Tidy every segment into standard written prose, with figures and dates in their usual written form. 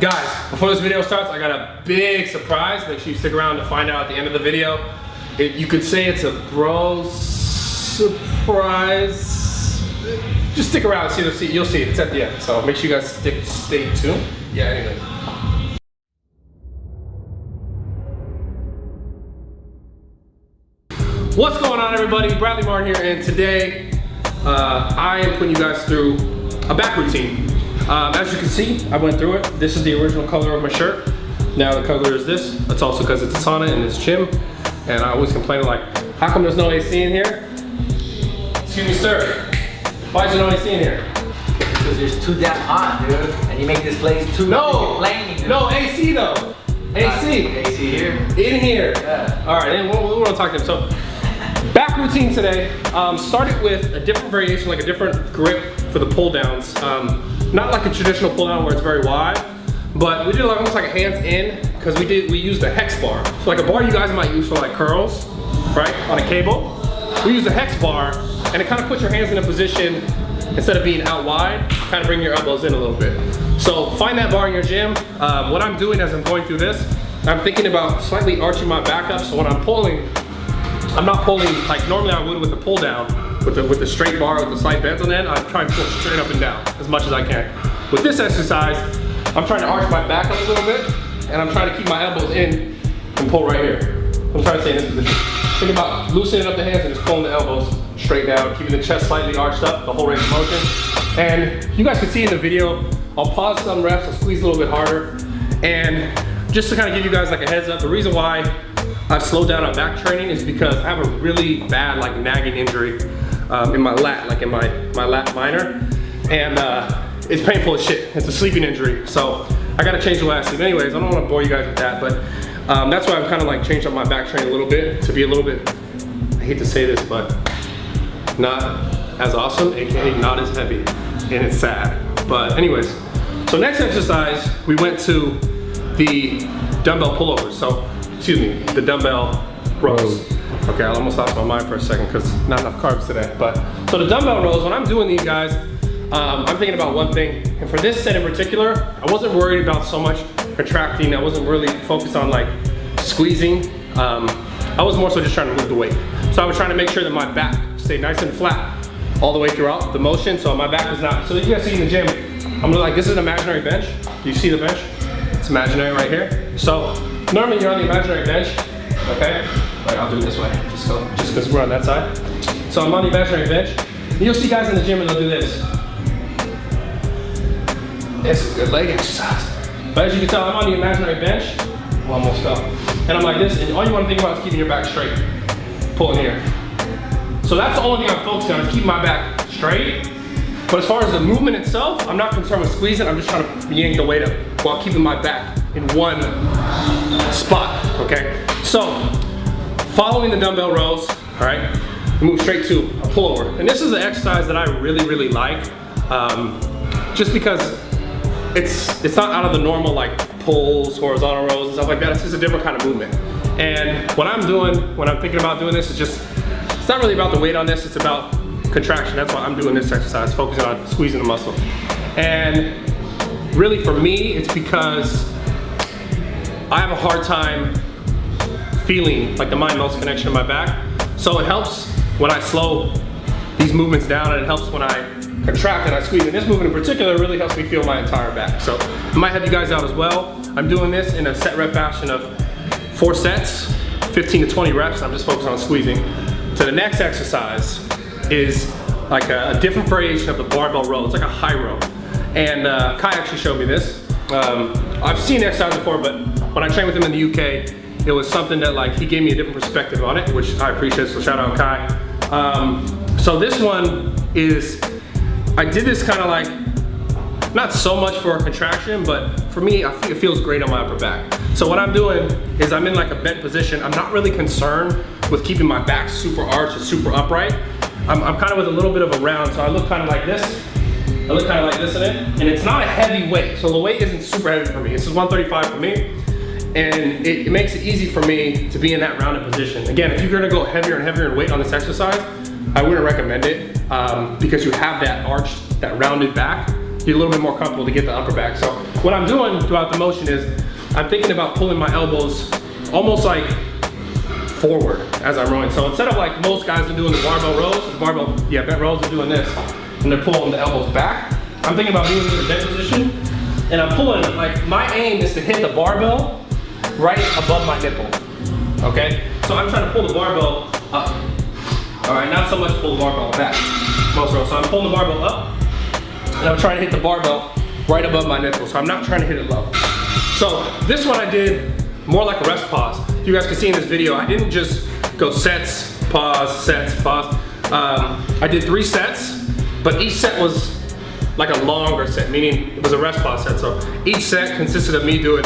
Guys, before this video starts, I got a big surprise. Make sure you stick around to find out at the end of the video. You could say it's a bro surprise. Just stick around, you'll see it. It's at the end. So make sure you guys stay tuned. Yeah, anyway. What's going on, everybody? Bradley Martyn here, and today I am putting you guys through a back routine. As you can see, I went through it. This is the original color of my shirt. Now the color is this. That's also because it's a sauna in this gym. And I always complain like, how come there's no AC in here? Excuse me, sir. Why is there no AC in here? Because it's too damn hot, dude. And you make this place too complaining, dude. No, AC though. AC. AC here? In here. Yeah. All right, and we'll talk to him. So, back routine today. Started with a different variation, like a different grip for the pull downs. Not like a traditional pull down where it's very wide, but we did like almost like a hands in because we used a hex bar. So like a bar you guys might use for like curls, right? On a cable. We use a hex bar and it kind of puts your hands in a position instead of being out wide, kind of bring your elbows in a little bit. So find that bar in your gym. What I'm doing as I'm going through this, I'm thinking about slightly arching my back up. So when I'm pulling, I'm not pulling like normally I would with a pull down. With the straight bar with the slight bends on the end, I'm trying to pull straight up and down as much as I can. With this exercise, I'm trying to arch my back up a little bit, and I'm trying to keep my elbows in and pull right here. I'm trying to stay in this position. Think about loosening up the hands and just pulling the elbows straight down, keeping the chest slightly arched up, the whole range of motion. And you guys can see in the video, I'll pause some reps, I'll squeeze a little bit harder. And just to kind of give you guys like a heads up, the reason why I've slowed down on back training is because I have a really bad like nagging injury in my lat, like in my lat minor, and it's painful as shit. It's a sleeping injury, so I gotta change the way I sleep. Anyways, I don't want to bore you guys with that, but that's why I'm kind of like changed up my back training a little bit to be a little bit, I hate to say this, but not as awesome, aka not as heavy, and it's sad. But anyways, so next exercise, we went to the dumbbell pullovers. So, excuse me, the dumbbell rows. Okay, I almost lost my mind for a second because not enough carbs today. But so the dumbbell rows, when I'm doing these guys, I'm thinking about one thing. And for this set in particular, I wasn't worried about so much contracting. I wasn't really focused on like squeezing. I was more so just trying to move the weight. So I was trying to make sure that my back stayed nice and flat all the way throughout the motion. So my back was not, so you guys see in the gym, I'm like, this is an imaginary bench. Do you see the bench? It's imaginary right here. So normally you're on the imaginary bench, okay? Right, I'll do it this way, just because we're on that side. So I'm on the imaginary bench. You'll see guys in the gym and they'll do this. It's a good leg exercise. But as you can tell, I'm on the imaginary bench. Well, almost fell. And I'm like this, and all you want to think about is keeping your back straight. Pulling here. So that's the only thing I'm focused on, is keeping my back straight. But as far as the movement itself, I'm not concerned with squeezing. I'm just trying to yank the weight up while keeping my back in one spot, okay? So, following the dumbbell rows, all right, we move straight to a pullover. And this is an exercise that I really, really like, just because it's not out of the normal like pulls, horizontal rows and stuff like that. It's just a different kind of movement. And what I'm doing, when I'm thinking about doing this, is just, it's not really about the weight on this, it's about contraction. That's why I'm doing this exercise, focusing on squeezing the muscle. And really for me, it's because I have a hard time feeling like the mind-muscle connection in my back. So it helps when I slow these movements down, and it helps when I contract and I squeeze. And this movement in particular really helps me feel my entire back. So I might help you guys out as well. I'm doing this in a set rep fashion of 4 sets, 15 to 20 reps. I'm just focused on squeezing. So the next exercise is like a different variation of the barbell row. It's like a high row. And Kai actually showed me this. I've seen the exercise before, but when I trained with him in the UK, it was something that like he gave me a different perspective on it, which I appreciate, so shout out Kai. So this one is, I did this kind of like, not so much for a contraction, but for me, I think it feels great on my upper back. So what I'm doing is I'm in like a bent position. I'm not really concerned with keeping my back super arched or super upright. I'm kind of with a little bit of a round, so I look kind of like this. I look kind of like this in it, and it's not a heavy weight, so the weight isn't super heavy for me. This is 135 for me, and it makes it easy for me to be in that rounded position. Again, if you're gonna go heavier and heavier in weight on this exercise, I wouldn't recommend it because you have that arched, that rounded back. You're a little bit more comfortable to get the upper back. So what I'm doing throughout the motion is I'm thinking about pulling my elbows almost like forward as I'm rowing. So instead of like most guys are doing the barbell rows, bent rows are doing this, and they're pulling the elbows back. I'm thinking about doing this bent position, and I'm pulling, like my aim is to hit the barbell right above my nipple, okay? So I'm trying to pull the barbell up. All right, not so much pull the barbell back, most rows. So I'm pulling the barbell up, and I'm trying to hit the barbell right above my nipple. So I'm not trying to hit it low. So this one I did more like a rest pause. You guys can see in this video, I didn't just go sets, pause, sets, pause. I did 3 sets, but each set was like a longer set, meaning it was a rest pause set. So each set consisted of me doing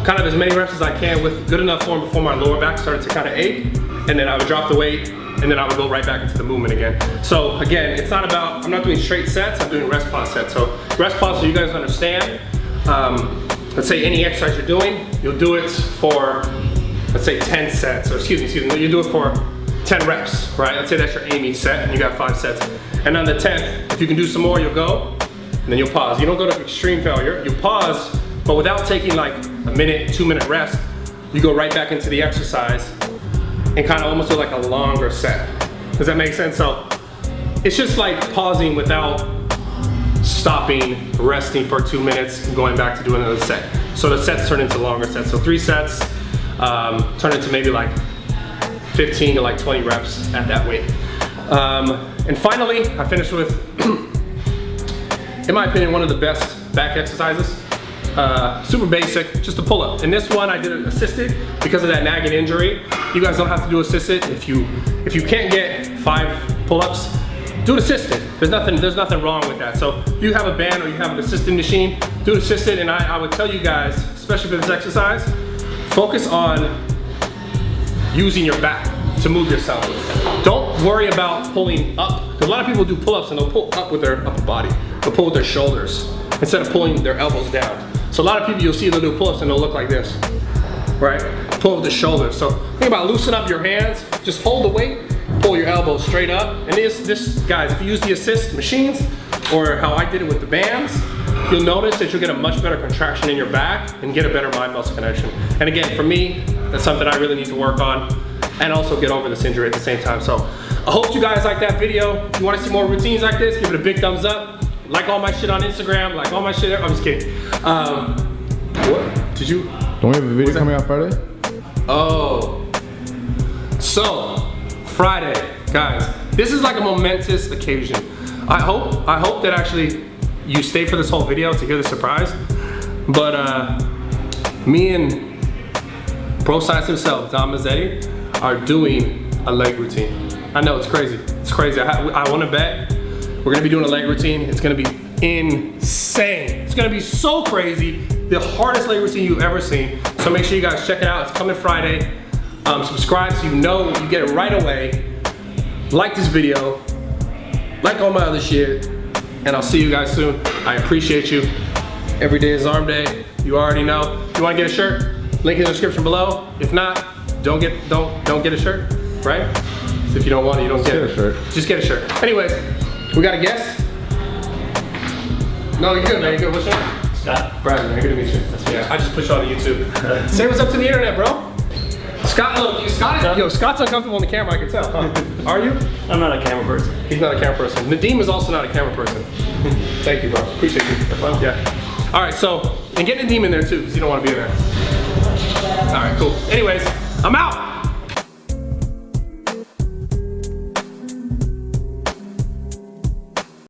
kind of as many reps as I can with good enough form before my lower back started to kind of ache, and then I would drop the weight, and then I would go right back into the movement again. So again, it's not about, I'm not doing straight sets, I'm doing rest pause sets. So rest pause, so you guys understand, let's say any exercise you're doing, you'll do it for, let's say 10 sets, or excuse me, you do it for 10 reps, right? Let's say that's your aim each set, and you got 5 sets. And on the 10th, if you can do some more, you'll go, and then you'll pause. You don't go to extreme failure, you pause, but without taking like a minute, 2-minute rest, you go right back into the exercise and kind of almost do like a longer set. Does that make sense? So it's just like pausing without stopping, resting for 2 minutes, and going back to doing another set. So the sets turn into longer sets. So 3 sets turn into maybe like 15 to like 20 reps at that weight. And finally, I finished with, in my opinion, one of the best back exercises. Super basic, just a pull-up. And this one I did it assisted because of that nagging injury. You guys don't have to do assisted. If you can't get 5 pull-ups, do it assisted. There's nothing wrong with that. So if you have a band or you have an assisted machine, do it assisted. And I would tell you guys, especially for this exercise, focus on using your back to move yourself. Don't worry about pulling up. Because a lot of people do pull-ups and they'll pull up with their upper body. They'll pull with their shoulders instead of pulling their elbows down. So a lot of people you'll see they'll do pull-ups and they'll look like this, right? Pull with the shoulders. So think about loosen up your hands, just hold the weight, pull your elbows straight up. And this guys, if you use the assist machines or how I did it with the bands, you'll notice that you'll get a much better contraction in your back and get a better mind muscle connection. And again, for me, that's something I really need to work on and also get over this injury at the same time. So I hope you guys like that video. If you want to see more routines like this, give it a big thumbs up. Like all my shit on Instagram, like all my shit, I'm just kidding. What? Did you? Don't we have a video coming out Friday? Oh. So, Friday, guys, this is like a momentous occasion. I hope that actually you stay for this whole video to hear the surprise. But me and Pro Science himself, Don Mazzetti, are doing a leg routine. I know, it's crazy. It's crazy. I want to bet we're gonna be doing a leg routine. It's gonna be insane. It's gonna be so crazy. The hardest leg routine you've ever seen. So make sure you guys check it out. It's coming Friday. Subscribe so you know you get it right away. Like this video. Like all my other shit. And I'll see you guys soon. I appreciate you. Every day is arm day. You already know. If you wanna get a shirt, link in the description below. If not, don't get a shirt, right? So if you don't want it, you don't get a shirt. Just get a shirt. Anyways. We got a guest? No, you're good, man. You're good. What's your name? Scott. Brandon, man. Good to meet you. That's me. I just put you on YouTube. Say what's up to the internet, bro. Scott, look, Scott's uncomfortable on the camera, I can tell. Huh? Are you? I'm not a camera person. He's not a camera person. Nadeem is also not a camera person. Thank you, bro. Appreciate you. Yeah. All right, so, and get Nadeem in there too, because you don't want to be there. All right, cool. Anyways, I'm out.